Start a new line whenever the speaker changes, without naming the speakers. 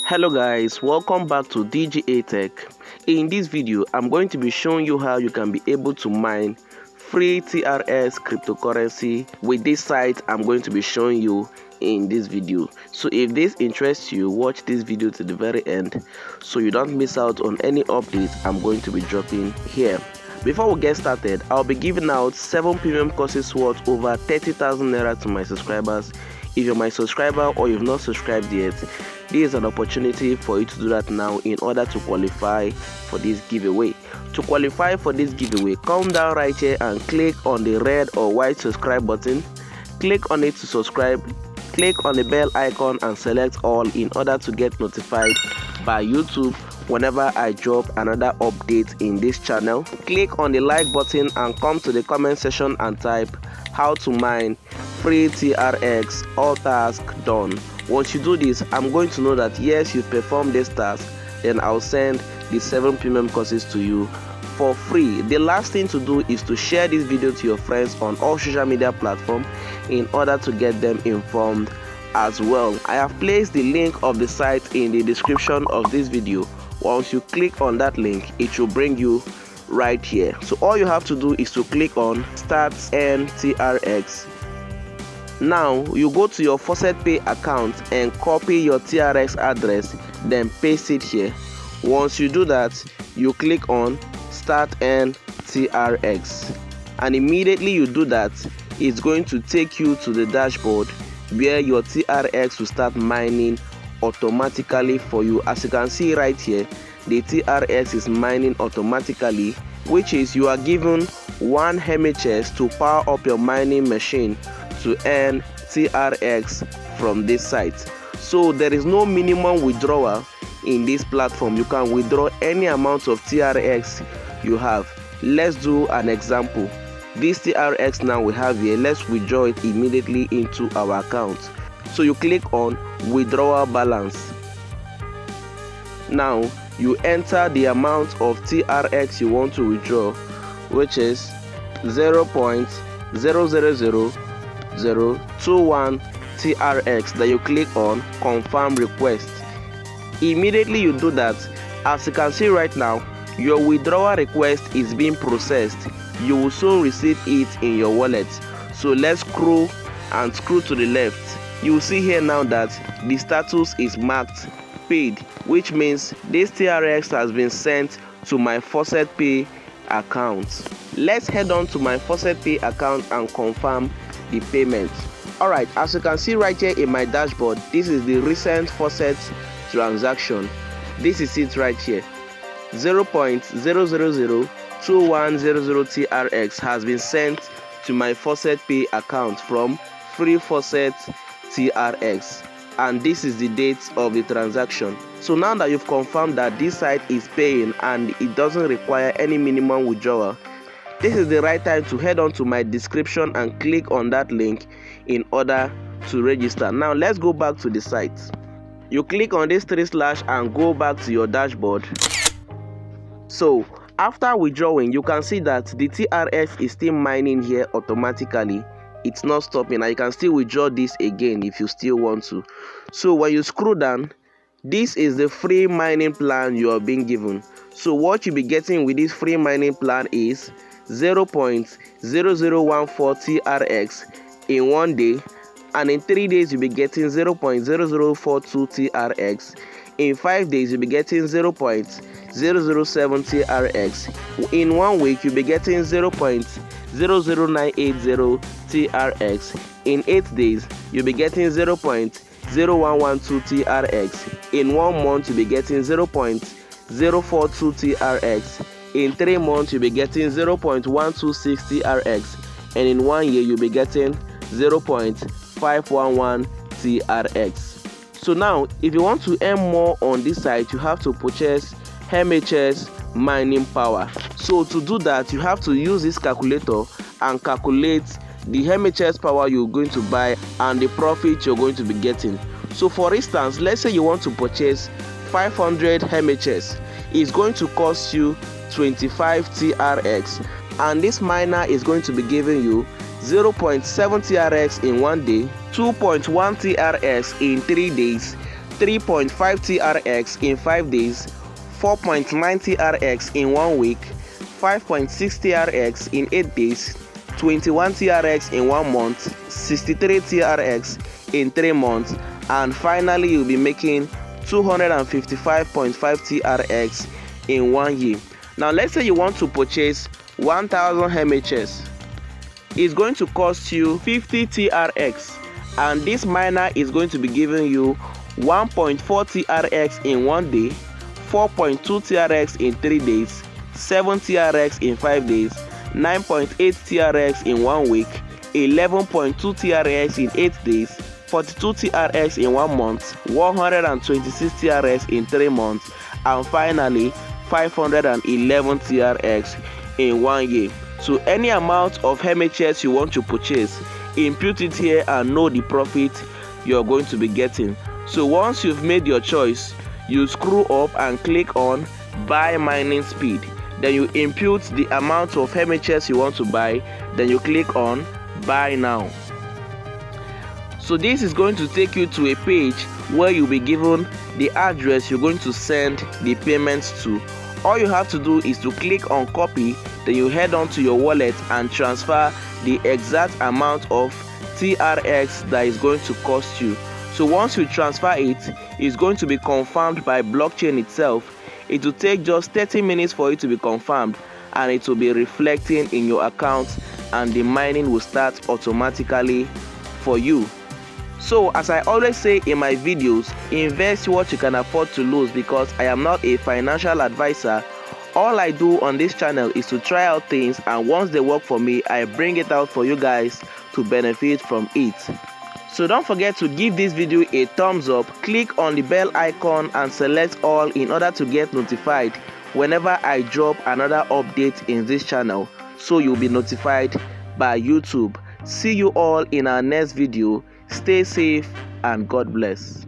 Hello guys, welcome back to DGA Tech. In this video, I'm going to be showing you how you can be able to mine free TRX cryptocurrency with this site I'm going to be showing you in this video. So if this interests you, watch this video to the very end so you don't miss out on any updates I'm going to be dropping here. Before we get started, I'll be giving out 7 premium courses worth over 30,000 naira to my subscribers. If you're my subscriber or you've not subscribed yet, this is an opportunity for you to do that now in order to qualify for this giveaway. To qualify for this giveaway, come down right here and click on the red or white subscribe button. Click on it to subscribe. Click on the bell icon and select all in order to get notified by YouTube whenever I drop another update in this channel. Click on the like button and come to the comment section and type how to mine free TRX, all tasks done. Once you do this, I'm going to know that yes, you performed this task, then I'll send the 7 premium courses to you for free. The last thing to do is to share this video to your friends on all social media platforms in order to get them informed as well. I have placed the link of the site in the description of this video. Once you click on that link, it will bring you right here. So all you have to do is to click on Start Earn TRX. Now you go to your Faucet Pay account and copy your TRX address, then paste it here. Once you do that, you click on Start Earn TRX, and immediately you do that, it's going to take you to the dashboard where your TRX will start mining automatically for you. As you can see right here, the TRX is mining automatically, which is you are given 1 MHz to power up your mining machine to earn TRX from this site. So there is no minimum withdrawal in this platform. You can withdraw any amount of TRX you have. Let's do an example. This TRX now we have here, let's withdraw it immediately into our account. So you click on withdrawal balance. Now you enter the amount of TRX you want to withdraw, which is 0.000021 TRX. Then you click on confirm request. Immediately you do that, as you can see right now, your withdrawal request is being processed. You will soon receive it in your wallet. So let's scroll to the left. You will see here now that the status is marked paid, which means this TRX has been sent to my Faucet Pay account. Let's head on to my Faucet Pay account and confirm the payment. Alright, as you can see right here in my dashboard, this is the recent Faucet transaction. This is it right here. 0.0002100 TRX has been sent to my Faucet Pay account from Free Faucet TRX, and this is the date of the transaction. So now that you've confirmed that this site is paying and it doesn't require any minimum withdrawal, this is the right time to head on to my description and click on that link in order to register. Now let's go back to the site. You click on this 3/ and go back to your dashboard. So after withdrawing, you can see that the TRX is still mining here automatically. It's not stopping, and you can still withdraw this again if you still want to. So when you scroll down, this is the free mining plan you are being given. So what you'll be getting with this free mining plan is 0.0014 TRX in 1 day, and in 3 days you'll be getting 0.0042 TRX. In 5 days you'll be getting 0.007 TRX. In 1 week you'll be getting 0.00980 TRX. In 8 days you'll be getting 0.0112 TRX. In 1 month you'll be getting 0.042 TRX. In 3 months you'll be getting 0.126 TRX, and in 1 year you'll be getting 0.511 TRX. So now if you want to earn more on this site, you have to purchase MHS mining power. So to do that, you have to use this calculator and calculate the MHS power you're going to buy and the profit you're going to be getting. So for instance, let's say you want to purchase 500 MHS. It's going to cost you 25 TRX, and this miner is going to be giving you 0.7 TRX in 1 day, 2.1 TRX in 3 days, 3.5 TRX in 5 days, 4.9 TRX in 1 week, 5.6 TRX in 8 days, 21 TRX in 1 month, 63 TRX in 3 months, and finally you'll be making 255.5 TRX in 1 year. Now let's say you want to purchase 1000 MHS. It's going to cost you 50 TRX, and this miner is going to be giving you 1.4 TRX in 1 day, 4.2 TRX in 3 days, 7 TRX in 5 days, 9.8 TRX in 1 week, 11.2 TRX in 8 days, 42 TRX in 1 month, 126 TRX in 3 months, and finally 511 TRX in 1 year. So any amount of MHS you want to purchase, input it here and know the profit you're going to be getting. So once you've made your choice, you scroll up and click on buy mining speed. Then you input the amount of MHS you want to buy, then you click on buy now. So this is going to take you to a page where you'll be given the address you're going to send the payments to. All you have to do is to click on copy, then you head on to your wallet and transfer the exact amount of TRX that is going to cost you. So once you transfer it, it's going to be confirmed by blockchain itself. It will take just 30 minutes for it to be confirmed, and it will be reflecting in your account, and the mining will start automatically for you. So as I always say in my videos, invest what you can afford to lose, because I am not a financial advisor. All I do on this channel is to try out things, and once they work for me, I bring it out for you guys to benefit from it. So don't forget to give this video a thumbs up, click on the bell icon and select all in order to get notified whenever I drop another update in this channel, so you'll be notified by YouTube. See you all in our next video. Stay safe and God bless.